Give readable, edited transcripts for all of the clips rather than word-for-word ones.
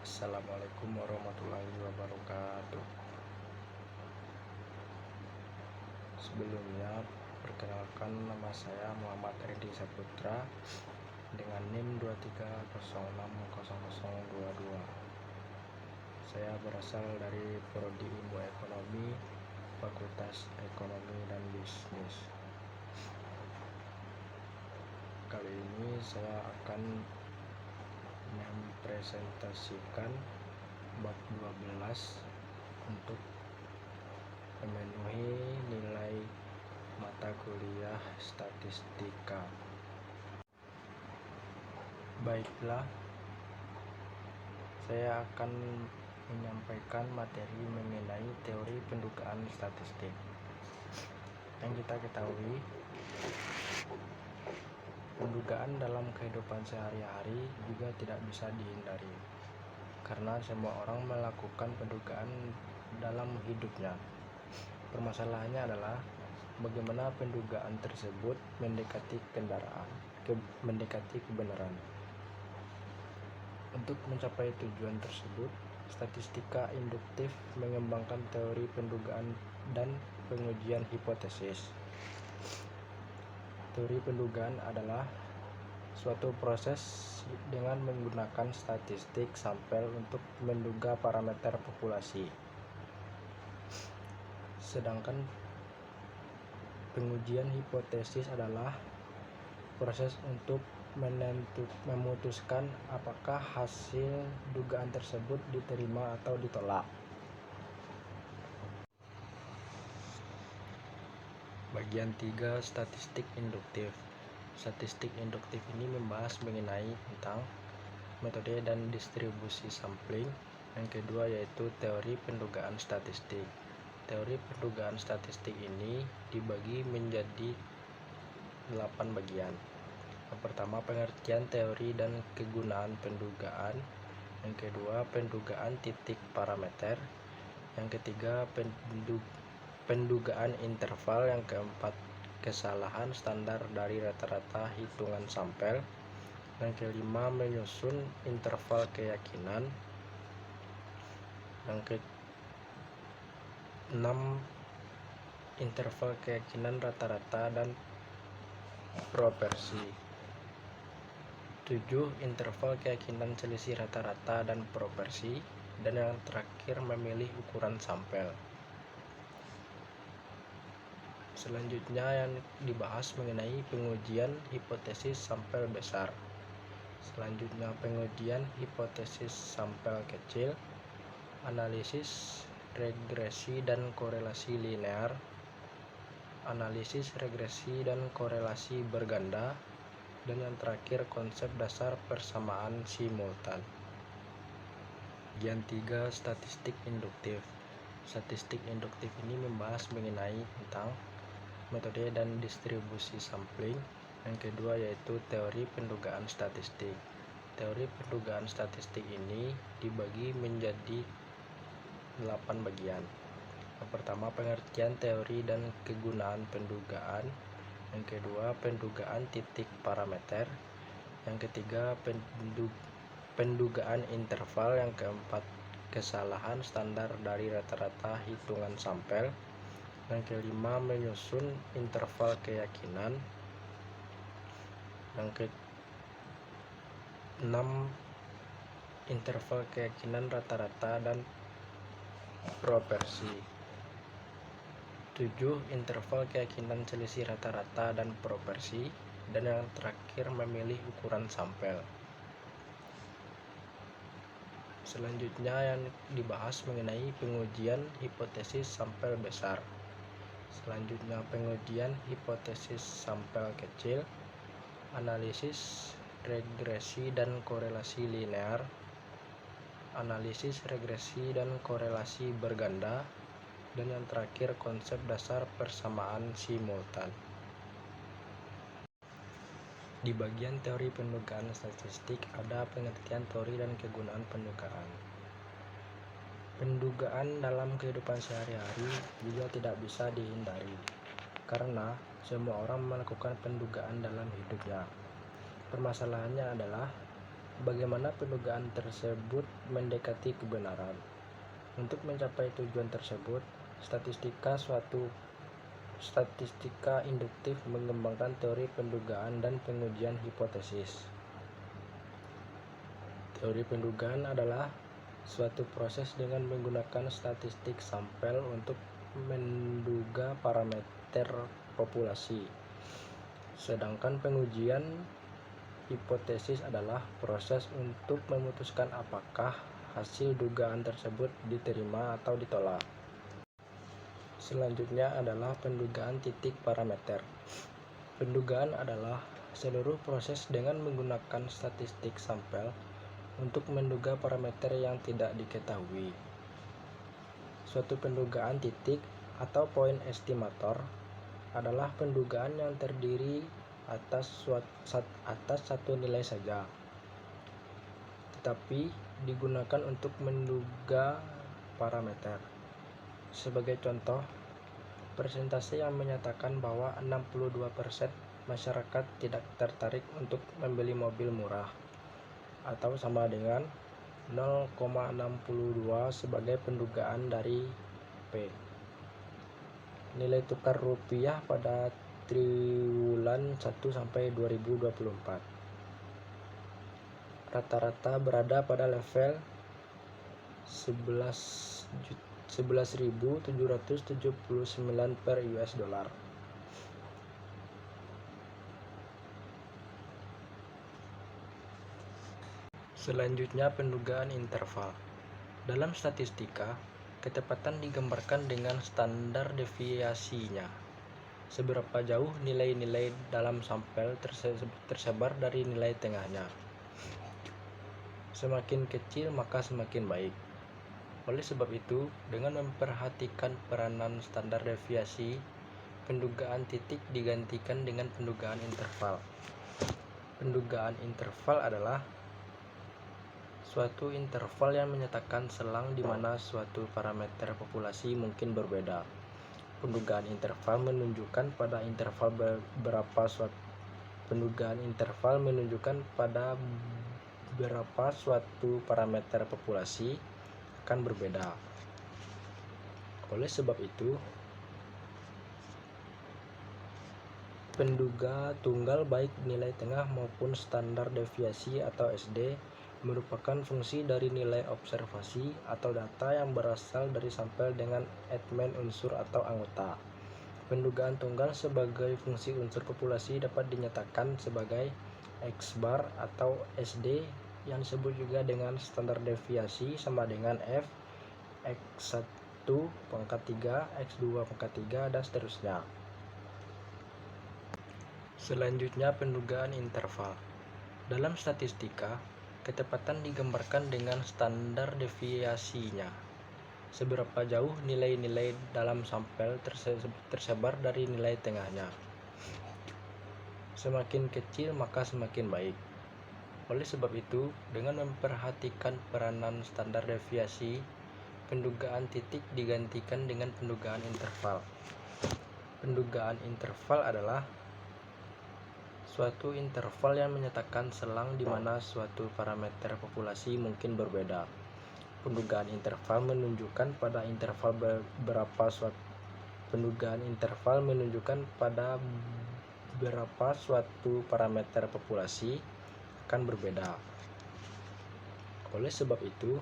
Assalamualaikum warahmatullahi wabarakatuh. Sebelumnya, perkenalkan, nama saya Muhammad Redi Saputra dengan NIM 23060022. Saya berasal dari Prodi Ilmu Ekonomi, Fakultas Ekonomi dan Bisnis. Kali ini saya akan mempresentasikan bab 12 untuk memenuhi nilai mata kuliah statistika. Baiklah, saya akan menyampaikan materi mengenai teori pendugaan statistik. Yang kita ketahui, pendugaan dalam kehidupan sehari-hari juga tidak bisa dihindari, karena semua orang melakukan pendugaan dalam hidupnya. Permasalahannya adalah bagaimana pendugaan tersebut mendekati kebenaran. Untuk mencapai tujuan tersebut, statistika induktif mengembangkan teori pendugaan dan pengujian hipotesis. Teori pendugaan adalah suatu proses dengan menggunakan statistik sampel untuk menduga parameter populasi. Sedangkan pengujian hipotesis adalah proses untuk memutuskan apakah hasil dugaan tersebut diterima atau ditolak. Bagian 3, statistik induktif. Statistik induktif ini membahas mengenai tentang metode dan distribusi sampling. Yang kedua yaitu teori pendugaan statistik. Teori pendugaan statistik ini dibagi menjadi 8 bagian. Yang pertama, pengertian teori dan kegunaan pendugaan. Yang kedua, pendugaan titik parameter. Yang ketiga, pendugaan interval. Yang keempat, kesalahan standar dari rata-rata hitungan sampel. Yang kelima, menyusun interval keyakinan. Yang keenam, interval keyakinan rata-rata dan proporsi. 7. Interval keyakinan selisih rata-rata dan proporsi. Dan yang terakhir, memilih ukuran sampel. Selanjutnya yang dibahas mengenai pengujian hipotesis sampel besar. Selanjutnya pengujian hipotesis sampel kecil, analisis regresi dan korelasi linear, analisis regresi dan korelasi berganda, dan yang terakhir konsep dasar persamaan simultan. Bagian 3, statistik induktif. Statistik induktif ini membahas mengenai tentang metode dan distribusi sampling. Yang kedua yaitu teori pendugaan statistik. Teori pendugaan statistik ini dibagi menjadi 8 bagian. Yang pertama, pengertian teori dan kegunaan pendugaan. Yang kedua, pendugaan titik parameter. Yang ketiga, pendugaan interval. Yang keempat, kesalahan standar dari rata-rata hitungan sampel. Yang kelima, menyusun interval keyakinan. Yang keenam, interval keyakinan rata-rata dan proporsi. 7. Interval keyakinan selisih rata-rata dan proporsi. Dan yang terakhir, memilih ukuran sampel. Selanjutnya yang dibahas mengenai pengujian hipotesis sampel besar. Selanjutnya pengujian hipotesis sampel kecil, analisis regresi dan korelasi linear, analisis regresi dan korelasi berganda, dan yang terakhir konsep dasar persamaan simultan. Di bagian teori pendugaan statistik ada pengertian teori dan kegunaan pendugaan. Pendugaan dalam kehidupan sehari-hari juga tidak bisa dihindari, karena semua orang melakukan pendugaan dalam hidupnya. Permasalahannya adalah bagaimana pendugaan tersebut mendekati kebenaran. Untuk mencapai tujuan tersebut, statistika induktif mengembangkan teori pendugaan dan pengujian hipotesis. Teori pendugaan adalah suatu proses dengan menggunakan statistik sampel untuk menduga parameter populasi. Sedangkan pengujian hipotesis adalah proses untuk memutuskan apakah hasil dugaan tersebut diterima atau ditolak. Selanjutnya adalah pendugaan titik parameter. Pendugaan adalah seluruh proses dengan menggunakan statistik sampel untuk menduga parameter yang tidak diketahui. Suatu pendugaan titik atau point estimator adalah pendugaan yang terdiri atas satu nilai saja, tetapi digunakan untuk menduga parameter. Sebagai contoh, persentase yang menyatakan bahwa 62% masyarakat tidak tertarik untuk membeli mobil murah, atau sama dengan 0,62 sebagai pendugaan dari P. Nilai tukar rupiah pada triwulan 1 sampai 2024 rata-rata berada pada level 11.779 per US dollar. Selanjutnya, pendugaan interval. Dalam statistika, ketepatan digambarkan dengan standar deviasinya. Seberapa jauh nilai-nilai dalam sampel tersebar dari nilai tengahnya. Semakin kecil maka semakin baik. Oleh sebab itu, dengan memperhatikan peranan standar deviasi, pendugaan titik digantikan dengan pendugaan interval. Pendugaan interval adalah suatu interval yang menyatakan selang di mana suatu parameter populasi mungkin berbeda. Pendugaan interval menunjukkan pada berapa suatu parameter populasi akan berbeda. Oleh sebab itu, penduga tunggal baik nilai tengah maupun standar deviasi atau SD merupakan fungsi dari nilai observasi atau data yang berasal dari sampel dengan elemen unsur atau anggota. Pendugaan tunggal sebagai fungsi unsur populasi dapat dinyatakan sebagai X-bar atau SD yang disebut juga dengan standar deviasi sama dengan F, X1 pangkat 3, X2 pangkat 3, dan seterusnya. Selanjutnya, pendugaan interval. Dalam statistika, ketepatan digambarkan dengan standar deviasinya. Seberapa jauh nilai-nilai dalam sampel tersebar dari nilai tengahnya. Semakin kecil maka semakin baik. Oleh sebab itu, dengan memperhatikan peranan standar deviasi, pendugaan titik digantikan dengan pendugaan interval. Pendugaan interval adalah suatu interval yang menyatakan selang di mana suatu parameter populasi mungkin berbeda. Pendugaan interval menunjukkan pada berapa suatu parameter populasi akan berbeda. Oleh sebab itu,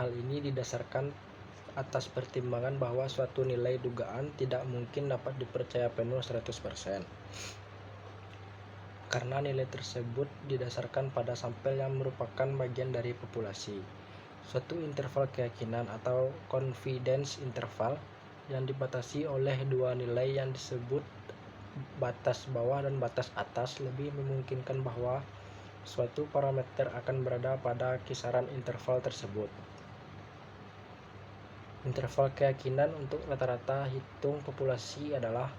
hal ini didasarkan atas pertimbangan bahwa suatu nilai dugaan tidak mungkin dapat dipercaya penuh 100%. Karena nilai tersebut didasarkan pada sampel yang merupakan bagian dari populasi. Suatu interval keyakinan atau confidence interval yang dibatasi oleh dua nilai yang disebut batas bawah dan batas atas lebih memungkinkan bahwa suatu parameter akan berada pada kisaran interval tersebut. Interval keyakinan untuk rata-rata hitung populasi adalah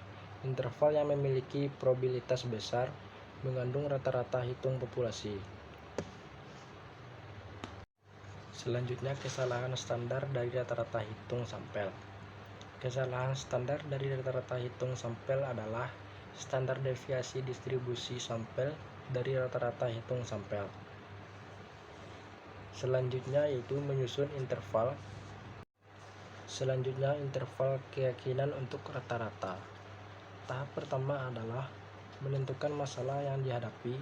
interval yang memiliki probabilitas besar mengandung rata-rata hitung populasi. Selanjutnya, kesalahan standar dari rata-rata hitung sampel. Kesalahan standar dari rata-rata hitung sampel adalah standar deviasi distribusi sampel dari rata-rata hitung sampel. Selanjutnya yaitu menyusun interval. Selanjutnya interval keyakinan untuk rata-rata. Tahap pertama adalah menentukan masalah yang dihadapi,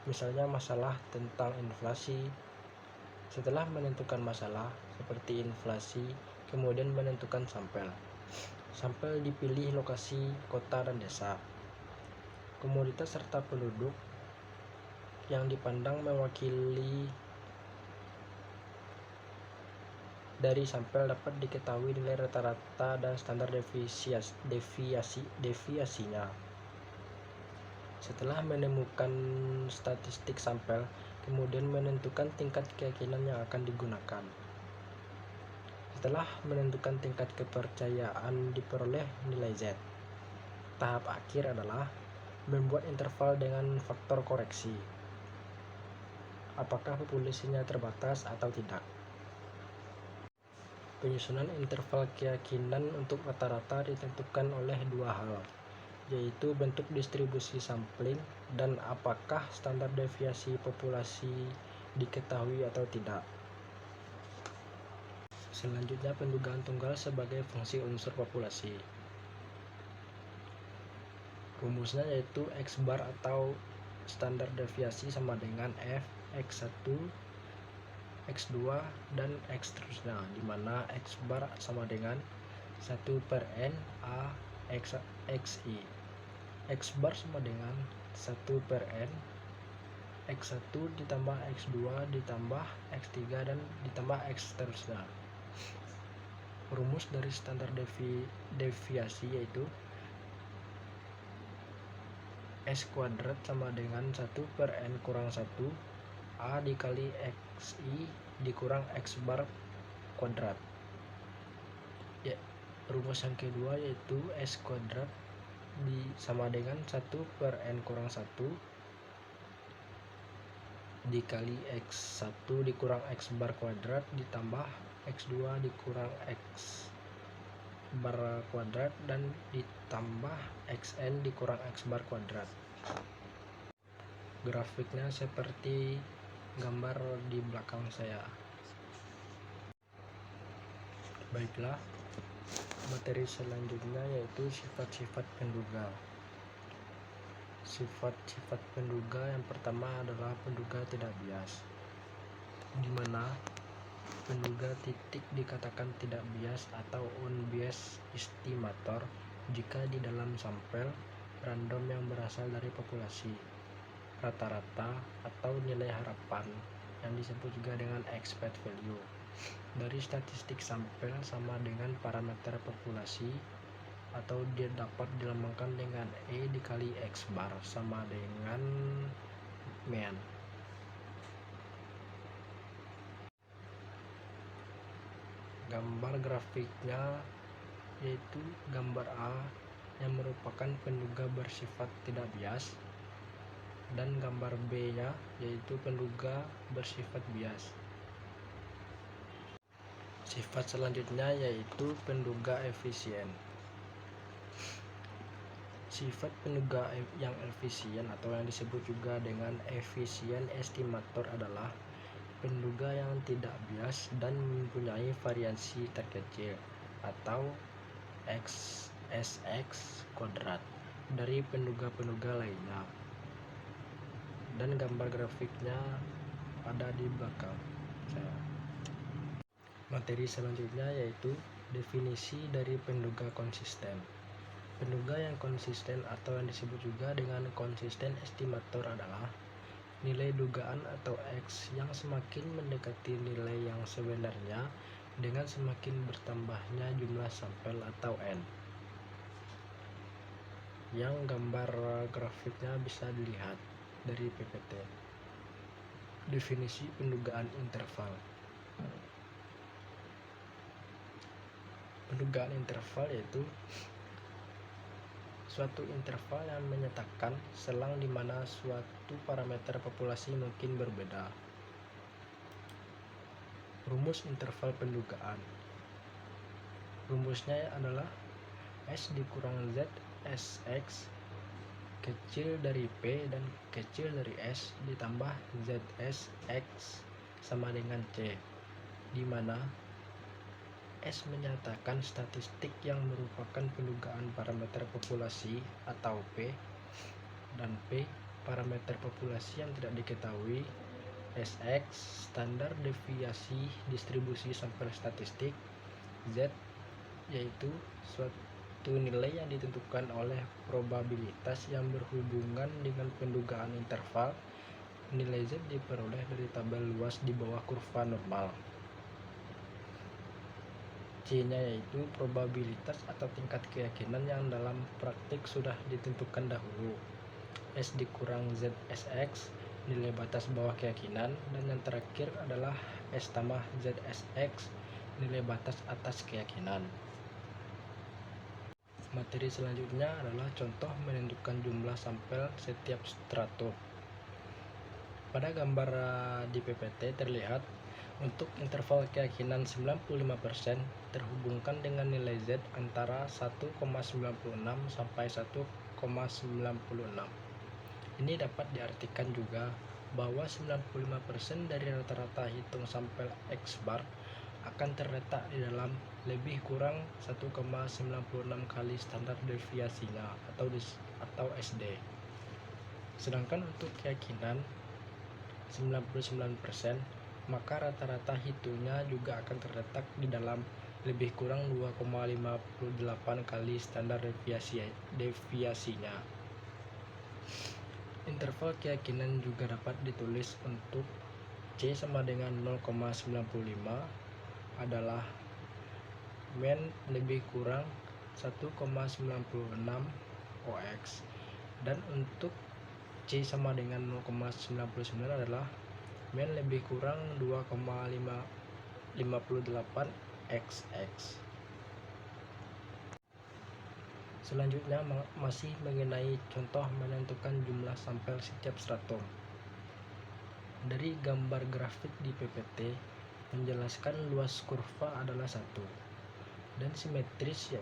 misalnya masalah tentang inflasi. Setelah menentukan masalah seperti inflasi, kemudian menentukan sampel. Sampel dipilih lokasi kota dan desa. Komoditas serta penduduk yang dipandang mewakili dari sampel dapat diketahui nilai rata-rata dan standar deviasinya. Setelah menemukan statistik sampel, kemudian menentukan tingkat keyakinan yang akan digunakan. Setelah menentukan tingkat kepercayaan, diperoleh nilai Z. Tahap akhir adalah membuat interval dengan faktor koreksi. Apakah populasinya terbatas atau tidak? Penyusunan interval keyakinan untuk rata-rata ditentukan oleh dua hal, yaitu bentuk distribusi sampling dan apakah standar deviasi populasi diketahui atau tidak. Selanjutnya pendugaan tunggal sebagai fungsi unsur populasi. Rumusnya yaitu X bar atau standar deviasi sama dengan F, X1, X2, dan X terusnya, di mana X bar sama dengan 1/N A XI. X bar sama dengan 1/N X1 ditambah X2 ditambah X3 dan ditambah X terusnya. Rumus dari standar deviasi yaitu S kuadrat sama dengan 1/N kurang 1 A dikali XI dikurang X bar kuadrat. Ya, rumus yang kedua yaitu S kuadrat sama dengan 1/N kurang 1 dikali X1 dikurang X bar kuadrat ditambah X2 dikurang X bar kuadrat dan ditambah Xn dikurang X bar kuadrat. Grafiknya seperti gambar di belakang saya. Baiklah, materi selanjutnya yaitu sifat-sifat penduga. Sifat-sifat penduga yang pertama adalah penduga tidak bias, di mana penduga titik dikatakan tidak bias atau unbiased estimator jika di dalam sampel random yang berasal dari populasi, rata-rata, atau nilai harapan yang disebut juga dengan expected value dari statistik sampel sama dengan parameter populasi, atau dia dapat dilambangkan dengan E dikali X bar sama dengan mean. Gambar grafiknya yaitu gambar A yang merupakan penduga bersifat tidak bias, dan gambar B nya yaitu penduga bersifat bias. Sifat selanjutnya yaitu penduga efisien. Sifat penduga yang efisien atau yang disebut juga dengan efisien estimator adalah penduga yang tidak bias dan mempunyai variasi terkecil atau SX kuadrat dari penduga-penduga lainnya. Dan gambar grafiknya ada di belakang saya. Materi selanjutnya yaitu definisi dari penduga konsisten. Penduga yang konsisten atau yang disebut juga dengan konsisten estimator adalah nilai dugaan atau X yang semakin mendekati nilai yang sebenarnya dengan semakin bertambahnya jumlah sampel atau N. Yang gambar grafiknya bisa dilihat dari PPT. Definisi pendugaan interval. Pendugaan interval yaitu suatu interval yang menyatakan selang di mana suatu parameter populasi mungkin berbeda. Rumus interval pendugaan. Rumusnya adalah S dikurang Z SX kecil dari P dan kecil dari S ditambah ZS X sama dengan C, di mana S menyatakan statistik yang merupakan pendugaan parameter populasi atau P, dan P parameter populasi yang tidak diketahui, SX standar deviasi distribusi sampel statistik, Z yaitu suatu nilai yang ditentukan oleh probabilitas yang berhubungan dengan pendugaan interval. Nilai Z diperoleh dari tabel luas di bawah kurva normal. C-nya yaitu probabilitas atau tingkat keyakinan yang dalam praktik sudah ditentukan dahulu. S dikurang ZSX nilai batas bawah keyakinan, dan yang terakhir adalah S tambah ZSX nilai batas atas keyakinan. Materi selanjutnya adalah contoh menentukan jumlah sampel setiap stratum. Pada gambar di PPT terlihat untuk interval keyakinan 95% terhubungkan dengan nilai Z antara 1,96 sampai 1,96. Ini dapat diartikan juga bahwa 95% dari rata-rata hitung sampel X bar akan terletak di dalam lebih kurang 1,96 kali standar deviasinya atau SD. Sedangkan untuk keyakinan 99%, maka rata-rata hitungnya juga akan terletak di dalam lebih kurang 2,58 kali standar deviasinya. Interval keyakinan juga dapat ditulis untuk C sama dengan 0,95 adalah min lebih kurang 1,96 OX, dan untuk C sama dengan 0,99 adalah min lebih kurang 2,58 XX. Selanjutnya masih mengenai contoh menentukan jumlah sampel setiap stratum. Dari gambar grafik di PPT menjelaskan luas kurva adalah 1 dan simetris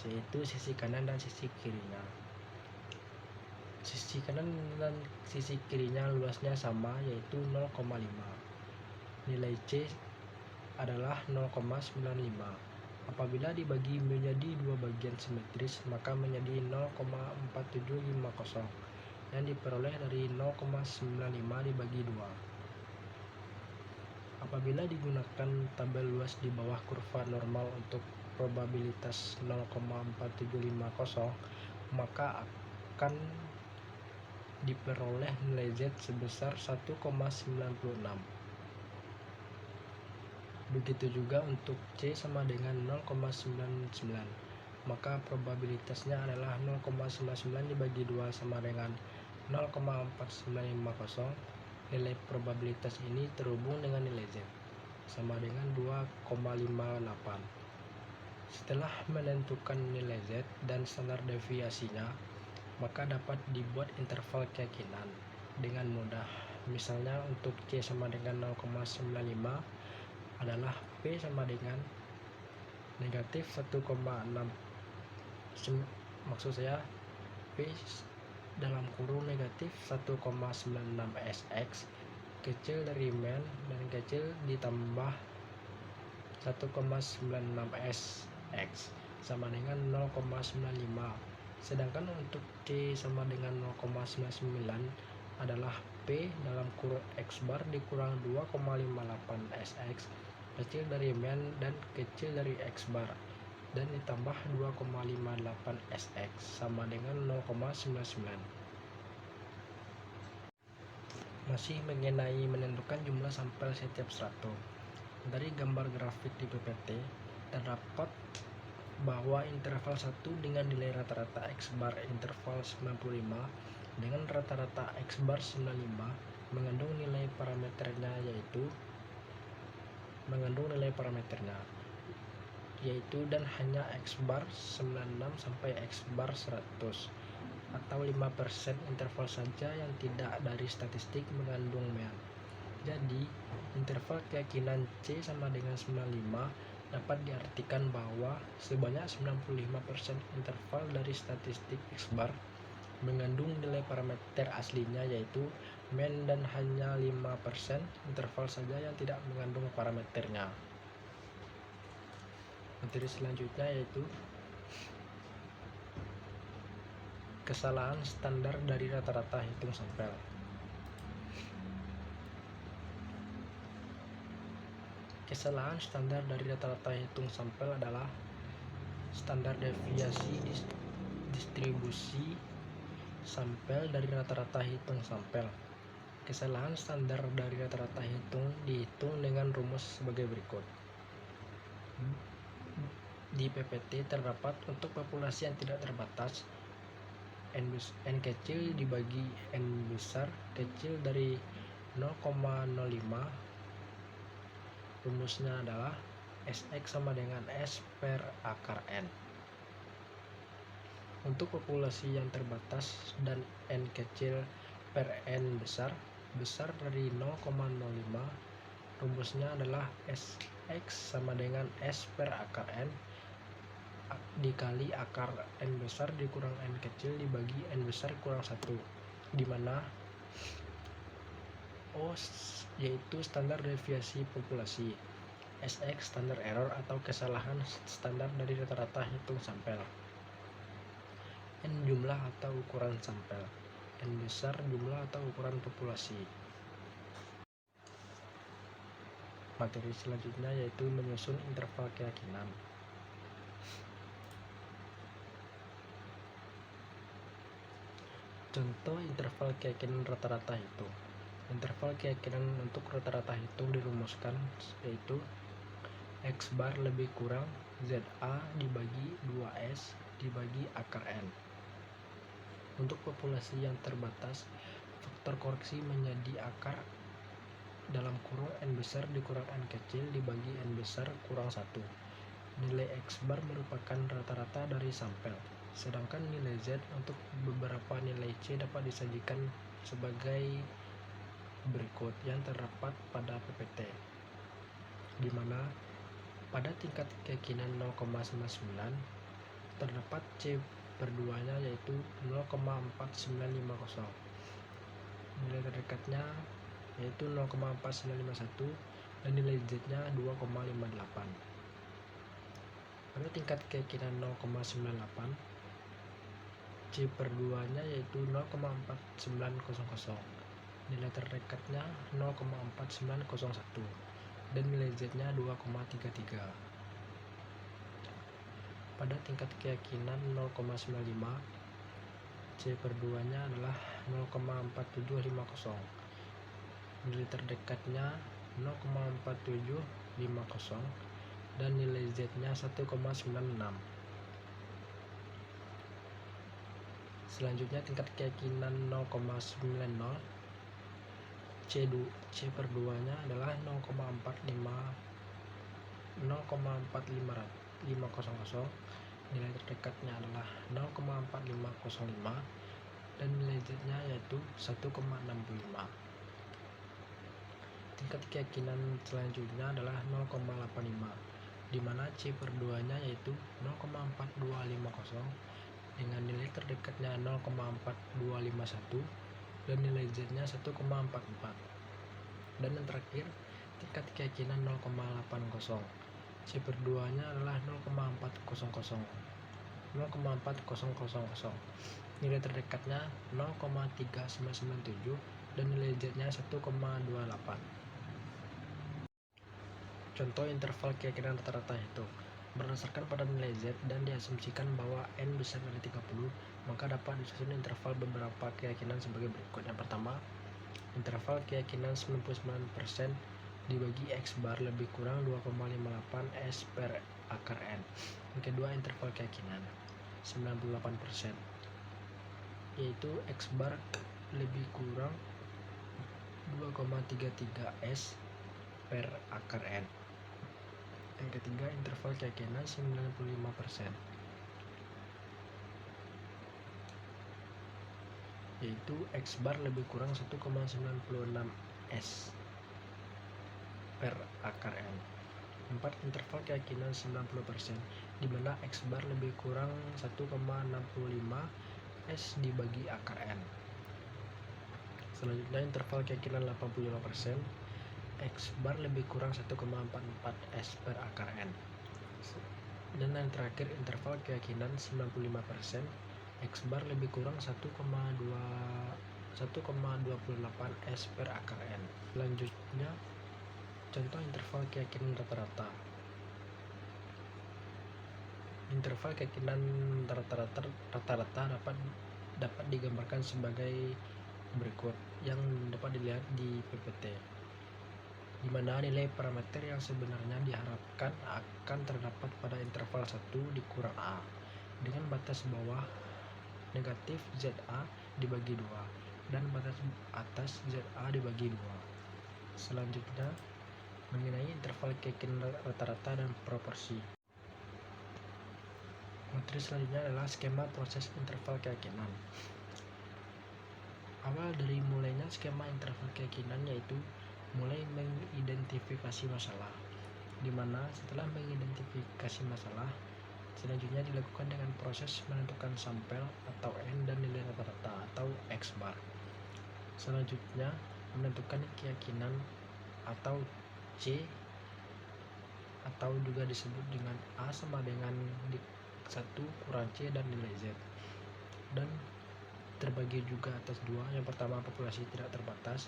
yaitu sisi kanan dan sisi kirinya. Sisi kanan dan sisi kirinya luasnya sama, yaitu 0,5. Nilai C adalah 0,95. Apabila dibagi menjadi dua bagian simetris, maka menjadi 0,4750 yang diperoleh dari 0,95 dibagi 2. Apabila digunakan tabel luas di bawah kurva normal untuk probabilitas 0,4750, maka akan diperoleh nilai Z sebesar 1,96. Begitu juga untuk C sama dengan 0,99, maka probabilitasnya adalah 0,99 dibagi 2 sama dengan 0,4950. Nilai probabilitas ini terhubung dengan nilai Z sama dengan 2,58. Setelah menentukan nilai Z dan standar deviasinya, maka dapat dibuat interval keyakinan dengan mudah. Misalnya untuk C sama dengan 0,95 adalah P sama dengan negatif 1,6. Maksud saya P dalam kurung negatif 1,96 SX kecil dari min dan kecil ditambah 1,96 SX sama dengan 0,95. Sedangkan untuk C sama dengan 0,99 adalah P dalam kurung X bar dikurang 2,58 SX kecil dari min dan kecil dari X bar dan ditambah 2,58 SX sama dengan 0,99. Masih mengenai menentukan jumlah sampel setiap stratum. Dari gambar grafik di PPT terdapat bahwa interval 1 dengan nilai rata-rata X bar interval 95 dengan rata-rata X bar 95 mengandung nilai parameternya yaitu dan hanya X bar 96 sampai X bar 100 atau 5% interval saja yang tidak dari statistik mengandung min. Jadi interval keyakinan C sama dengan 95 dapat diartikan bahwa sebanyak 95% interval dari statistik X bar mengandung nilai parameter aslinya yaitu mean, dan hanya 5% interval saja yang tidak mengandung parameternya. Materi selanjutnya yaitu kesalahan standar dari rata-rata hitung sampel. Kesalahan standar dari rata-rata hitung sampel adalah standar deviasi distribusi sampel dari rata-rata hitung sampel. Kesalahan standar dari rata-rata hitung dihitung dengan rumus sebagai berikut. Di PPT terdapat untuk populasi yang tidak terbatas, N kecil dibagi N besar kecil dari 0,05. Rumusnya adalah Sx sama dengan S per akar N. Untuk populasi yang terbatas dan N kecil per N besar dari 0,05, rumusnya adalah Sx sama dengan S per akar N dikali akar N besar dikurang N kecil dibagi N besar kurang 1, di mana O yaitu standar deviasi populasi, Sx standar error atau kesalahan standar dari rata-rata hitung sampel, N jumlah atau ukuran sampel, N besar jumlah atau ukuran populasi. Materi selanjutnya yaitu menyusun interval keyakinan. Contoh interval keyakinan rata-rata hitung. Interval keyakinan untuk rata-rata hitung dirumuskan yaitu X bar lebih kurang ZA dibagi 2S dibagi akar N. Untuk populasi yang terbatas, faktor koreksi menjadi akar dalam kurung N besar dikurang N kecil dibagi N besar kurang 1. Nilai X bar merupakan rata-rata dari sampel, sedangkan nilai Z untuk beberapa nilai C dapat disajikan sebagai berikut yang terdapat pada PPT, di mana pada tingkat keyakinan 0,99 terdapat C per 2-nya yaitu 0,4950. Nilai terdekatnya yaitu 0,4951 dan nilai Z-nya 2,58. Pada tingkat keyakinan 0,98 C per 2-nya yaitu 0,4900. Nilai terdekatnya 0,4901 dan nilai Z-nya 2,33. Pada tingkat keyakinan 0,95 C per 2-nya adalah 0,4750. Nilai terdekatnya 0,4750 dan nilai Z-nya 1,96. Selanjutnya tingkat keyakinan 0,90 C per 2-nya adalah 0,45500. Nilai terdekatnya adalah 0,4505 dan nilai Z-nya yaitu 1,65. Tingkat keyakinan selanjutnya adalah 0,85, di mana C per 2-nya yaitu 0,4250 dengan nilai terdekatnya 0,4251 dan nilai Z-nya 1,44. Dan yang terakhir, tingkat keyakinan 0,80 C per 2-nya adalah 0,4000. Nilai terdekatnya 0,3997 dan nilai Z-nya 1,28. Contoh interval keyakinan rata-rata hitung. Berdasarkan pada nilai Z dan diasumsikan bahwa N besar dari 30, maka dapat disusun interval beberapa keyakinan sebagai berikut. Yang pertama, interval keyakinan 99% dibagi X bar lebih kurang 2,58 S per akar N. Yang kedua, interval keyakinan 98%, yaitu X bar lebih kurang 2,33 S per akar N. Yang ketiga, interval keyakinan 95%, yaitu X bar lebih kurang 1,96 S per akar N. 4. Interval keyakinan 90%, di mana X bar lebih kurang 1,65 S dibagi akar N. Selanjutnya interval keyakinan 85%, X bar lebih kurang 1,44 S per akar N. Dan yang terakhir interval keyakinan 95%, X bar lebih kurang 1,28 S per akar N. Selanjutnya contoh interval keyakinan rata-rata. Interval keyakinan rata-rata dapat digambarkan sebagai berikut yang dapat dilihat di PPT, di mana nilai parameter yang sebenarnya diharapkan akan terdapat pada interval 1 dikurang A dengan batas bawah negatif ZA dibagi 2 dan batas atas ZA dibagi 2. Selanjutnya mengenai interval keyakinan rata-rata dan proporsi. Materi selanjutnya adalah skema proses interval keyakinan. Awal dari mulainya skema interval keyakinan yaitu mulai mengidentifikasi masalah, di mana setelah mengidentifikasi masalah, selanjutnya dilakukan dengan proses menentukan sampel atau N dan nilai rata-rata atau X bar. Selanjutnya menentukan keyakinan atau C, atau juga disebut dengan A sama dengan 1 kurang C dan nilai Z, dan terbagi juga atas 2. Yang pertama populasi tidak terbatas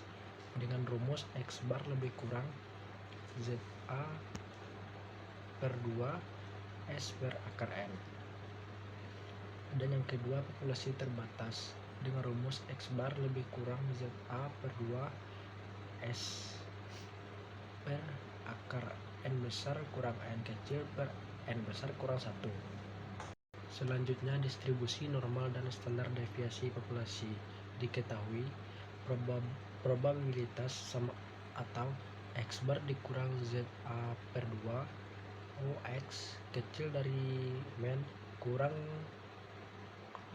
dengan rumus X bar lebih kurang ZA per 2 S per akar N. Dan yang kedua populasi terbatas dengan rumus X bar lebih kurang ZA per 2 S per akar N besar kurang N kecil per N besar kurang 1. Selanjutnya distribusi normal dan standar deviasi populasi diketahui. Probabilitas sama atau X bar dikurang ZA per 2 OX kecil dari min kurang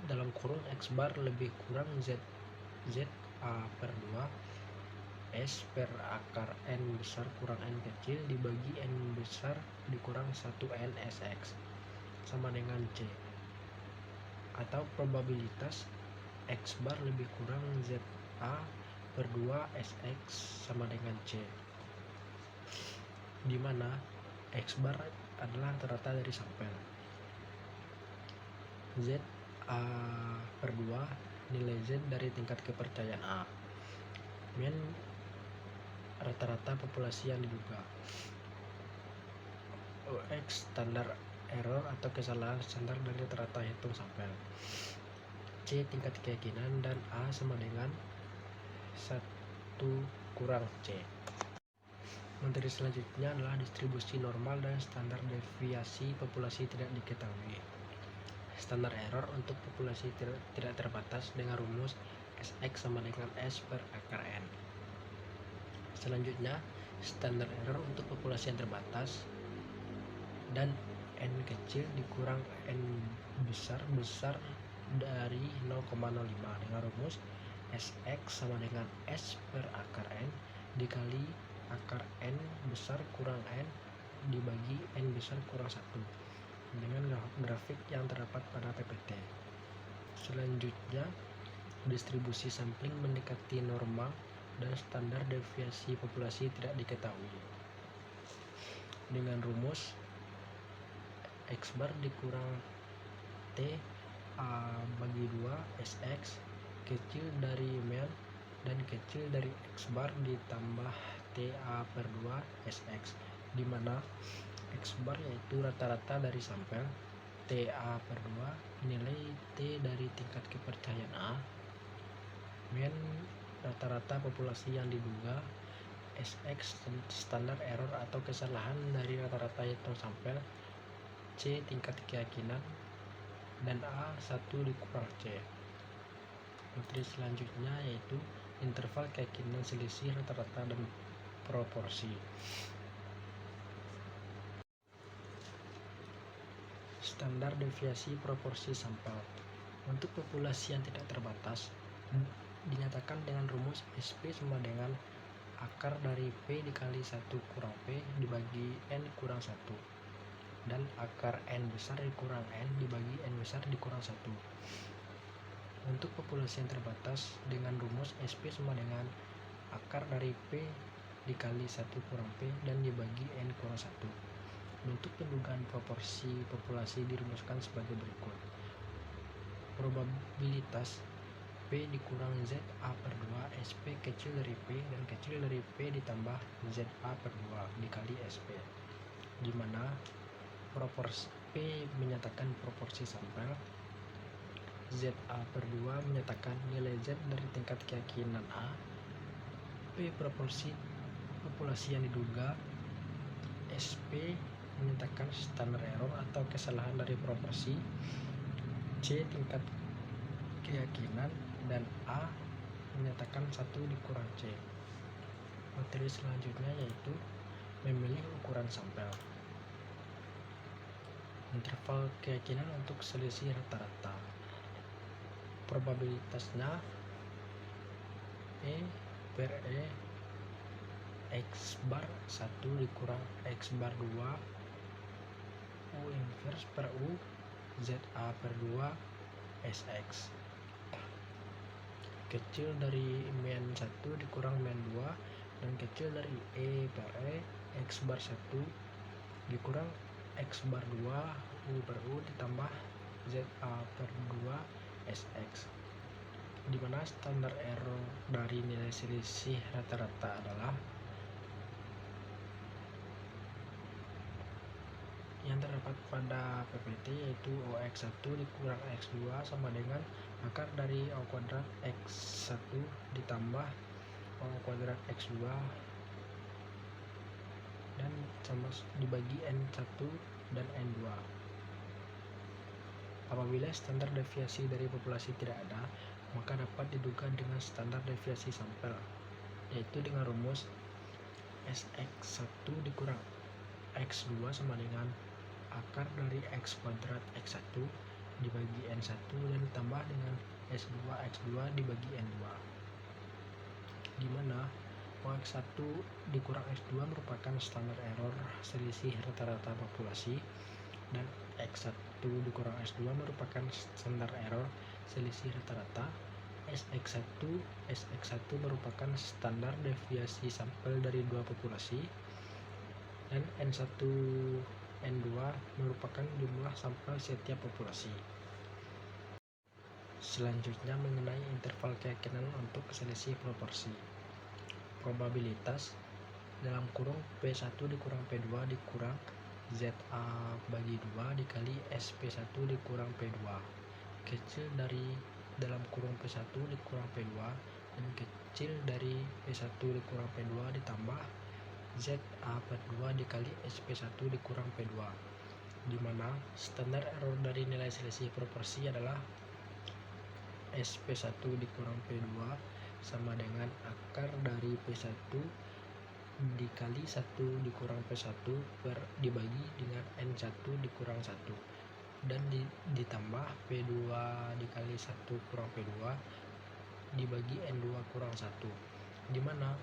dalam kurung X bar lebih kurang ZA per 2 S per akar N besar kurang N kecil dibagi N besar dikurang 1 N SX sama dengan C, atau probabilitas X bar lebih kurang ZA per 2 SX sama dengan C, di mana X bar adalah rata-rata dari sampel. ZA per 2 nilai Z dari tingkat kepercayaan A, min rata-rata populasi yang diduga. OX standar error atau kesalahan standar dari rata-rata hitung sampel. C tingkat keyakinan, dan A sama dengan 1 kurang C. Materi selanjutnya adalah distribusi normal dan standar deviasi populasi tidak diketahui. Standar error untuk populasi tidak terbatas dengan rumus SX sama dengan S per akar N. Selanjutnya standar error untuk populasi yang terbatas dan N kecil dikurang N besar dari 0,05 dengan rumus SX sama dengan S per akar N dikali akar N besar kurang N dibagi N besar kurang 1 dengan grafik yang terdapat pada PPT. Selanjutnya distribusi sampling mendekati normal dan standar deviasi populasi tidak diketahui dengan rumus X bar dikurang T A bagi 2 SX kecil dari min dan kecil dari X bar ditambah TA per 2 SX, di mana X bar yaitu rata-rata dari sampel, TA per 2 nilai T dari tingkat kepercayaan A, min rata-rata populasi yang diduga, SX standar error atau kesalahan dari rata-rata hitung sampel, C tingkat keyakinan, dan A 1 dikurang C. Materi selanjutnya yaitu interval keyakinan selisih rata-rata dan proporsi. Standar deviasi proporsi sampel untuk populasi yang tidak terbatas dinyatakan dengan rumus SP sama dengan akar dari P dikali 1 kurang P dibagi N kurang 1, dan akar N besar dikurang N dibagi N besar dikurang 1. Untuk populasi yang terbatas dengan rumus SP sama dengan akar dari P dikali 1 kurang P dan dibagi N kurang 1. Untuk pendugaan proporsi populasi dirumuskan sebagai berikut. Probabilitas P dikurang ZA per 2 SP kecil dari P dan kecil dari P ditambah ZA per 2 dikali SP, di mana proporsi P menyatakan proporsi sampel, ZA per 2 menyatakan nilai Z dari tingkat keyakinan A, P proporsi populasi yang diduga, SP menyatakan standar error atau kesalahan dari proporsi, C tingkat keyakinan, dan A menyatakan 1 dikurang C. Materi selanjutnya yaitu memilih ukuran sampel. Interval keyakinan untuk selisih rata-rata. Probabilitasnya E per E X bar 1 dikurang X bar 2 U inverse per U ZA per 2 SX. Kecil dari min 1 dikurang min 2 dan kecil dari E per E X bar 1 dikurang X bar 2 U per U ditambah ZA per 2 SX, di mana standar error dari nilai selisih rata-rata adalah yang terdapat pada PPT, yaitu OX1 dikurang X2 sama dengan akar dari O kuadrat X1 ditambah O kuadrat X2 dan sama dibagi N1 dan N2. Apabila standar deviasi dari populasi tidak ada, maka dapat diduga dengan standar deviasi sampel, yaitu dengan rumus Sx1 dikurang X2 sama dengan akar dari X kuadrat X1 dibagi N1 dan ditambah dengan S2 X2 dibagi N2, di mana OX1 dikurang X2 merupakan standar error selisih rata-rata populasi dan X1 dikurang X2 merupakan standar error selisih rata-rata. Sx1 merupakan standar deviasi sampel dari dua populasi, dan N1 N2 merupakan jumlah sampel setiap populasi. Selanjutnya mengenai interval keyakinan untuk selisih proporsi. Probabilitas dalam kurung P1 dikurang P2 dikurang ZA bagi 2 dikali SP1 dikurang P2 kecil dari dalam kurung P1 dikurang P2 dan kecil dari P1 dikurang P2 ditambah ZA per 2 dikali SP1 dikurang P2, di mana standar error dari nilai selisih proporsi adalah SP1 dikurang P2 sama dengan akar dari P1 dikali 1 dikurang P1 dibagi dengan N1 dikurang 1 dan ditambah P2 dikali 1 kurang P2 dibagi N2 kurang 1, di mana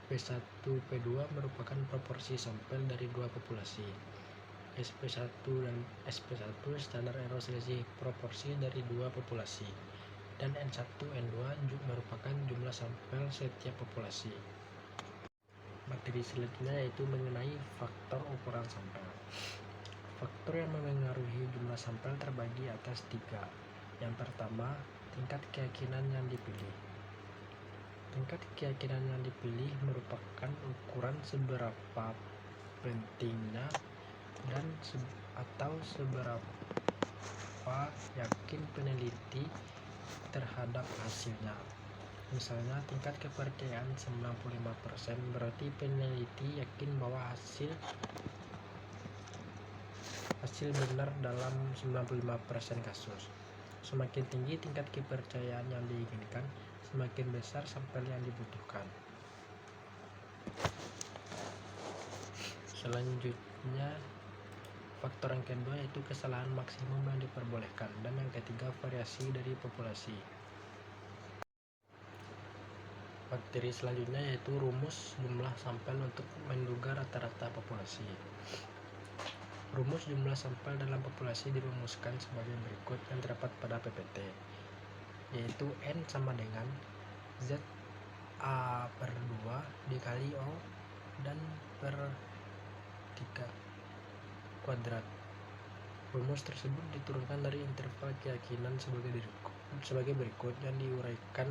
P1 P2 merupakan proporsi sampel dari dua populasi. SP1 dan SP1 standar error selisih proporsi dari dua populasi, dan N1 N2 merupakan jumlah sampel setiap populasi. Materi selanjutnya yaitu mengenai faktor ukuran sampel. Faktor yang memengaruhi jumlah sampel terbagi atas 3. Yang pertama, tingkat keyakinan yang dipilih. Tingkat keyakinan yang dipilih merupakan ukuran seberapa pentingnya dan atau seberapa yakin peneliti terhadap hasilnya. Misalnya tingkat kepercayaan 95% berarti peneliti yakin bahwa hasil benar dalam 95% kasus. Semakin tinggi tingkat kepercayaan yang diinginkan, semakin besar sampel yang dibutuhkan. Selanjutnya, faktor yang kedua yaitu kesalahan maksimum yang diperbolehkan, dan yang ketiga variasi dari populasi. Materi selanjutnya yaitu rumus jumlah sampel untuk menduga rata-rata populasi. Rumus jumlah sampel dalam populasi dirumuskan sebagai berikut yang terdapat pada PPT, yaitu N sama dengan Z A per 2 dikali O dan per 3 kuadrat. Rumus tersebut diturunkan dari interval keyakinan sebagai berikut yang diuraikan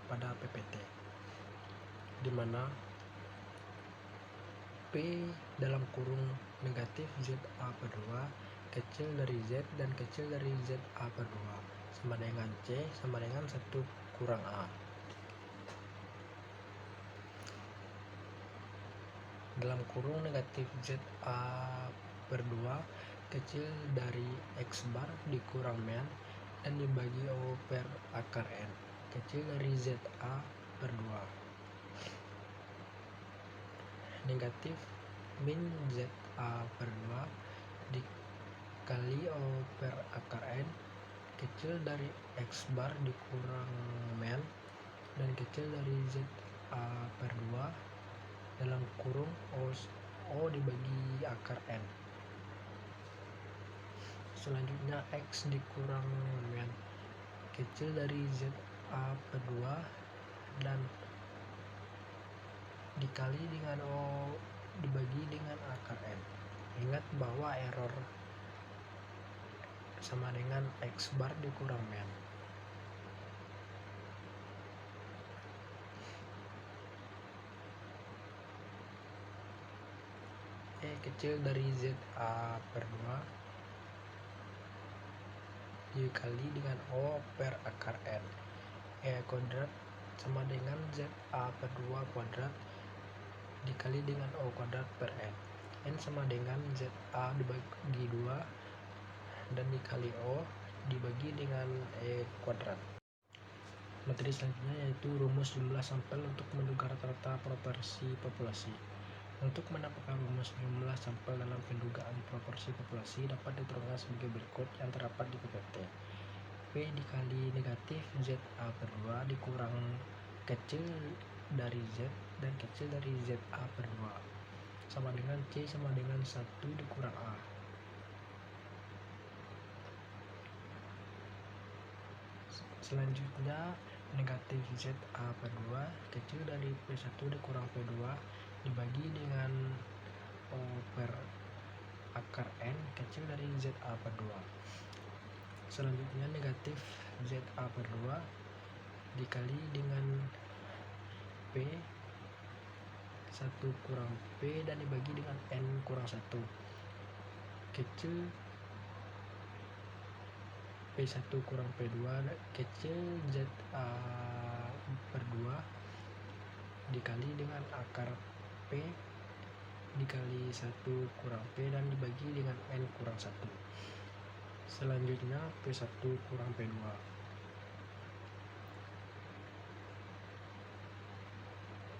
pada PPT, di mana P dalam kurung negatif ZA per 2 kecil dari Z dan kecil dari ZA per 2 sama dengan C sama dengan 1 kurang A. Dalam kurung negatif ZA per 2 kecil dari X bar dikurang men dan dibagi O per akar N kecil dari ZA per 2. Negatif min ZA per 2 dikali O per akar N kecil dari X bar dikurang men dan kecil dari ZA per 2 dalam kurung O dibagi akar N. Selanjutnya X dikurang men kecil dari ZA per 2 dan dikali dengan O dibagi dengan akar N. Ingat bahwa error sama dengan X bar dikurang men. E kecil dari ZA per 2 dikali dengan O per akar N. E kuadrat sama dengan ZA per 2 kuadrat dikali dengan O kuadrat per N. N sama dengan ZA dibagi 2 dan dikali O dibagi dengan E kuadrat. Materi selanjutnya yaitu rumus jumlah sampel untuk menduga rata-rata proporsi populasi. Untuk mendapatkan rumus jumlah sampel dalam pendugaan proporsi populasi dapat diturunkan sebagai berikut yang terdapat di PPT. P dikali negatif ZA per 2 dikurang kecil dari Z dan kecil dari ZA per 2 sama dengan C sama dengan 1 dikurang A. Selanjutnya negatif ZA per 2 kecil dari P1 dikurang P2 dibagi dengan O per akar N kecil dari ZA per 2. Selanjutnya negatif ZA per 2 dikali dengan P 1 kurang P dan dibagi dengan N kurang 1 kecil P1 kurang P2 kecil ZA per 2 dikali dengan akar P dikali 1 kurang P dan dibagi dengan N kurang 1. Selanjutnya P1 kurang P2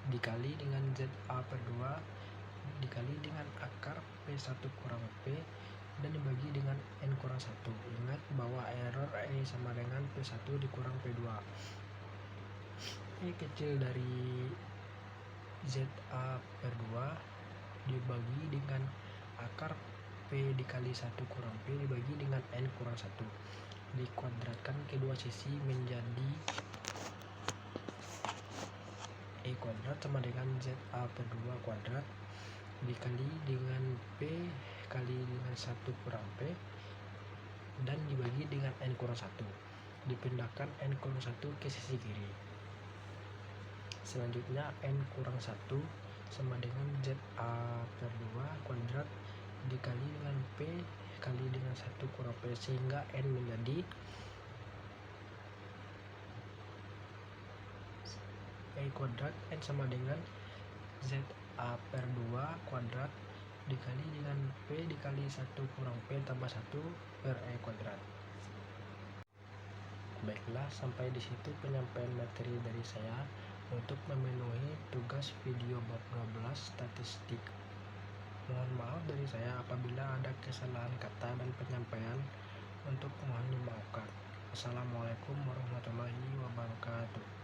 dikali dengan ZA per 2 dikali dengan akar P1 kurang P dan dibagi dengan N kurang 1. Ingat bahwa error E sama dengan P1 dikurang P2. E kecil dari ZA per 2 dibagi dengan akar P dikali 1 kurang P dibagi dengan N kurang 1. Dikuadratkan kedua sisi menjadi E kuadrat sama dengan ZA per 2 kuadrat dikali dengan P kali dengan 1 kurang P dan dibagi dengan N kurang 1. Dipindahkan N kurang 1 ke sisi kiri. Selanjutnya N kurang 1 sama dengan ZA per 2 kuadrat dikali dengan P kali dengan 1 kurang P sehingga N menjadi E kuadrat N sama dengan ZA per 2 kuadrat dikali dengan P dikali 1 kurang P tambah 1 per E kuadrat. Baiklah, sampai di situ penyampaian materi dari saya untuk memenuhi tugas video bab 12 statistik. Mohon maaf dari saya apabila ada kesalahan kata dan penyampaian, untuk mohon dimaafkan. Assalamualaikum warahmatullahi wabarakatuh.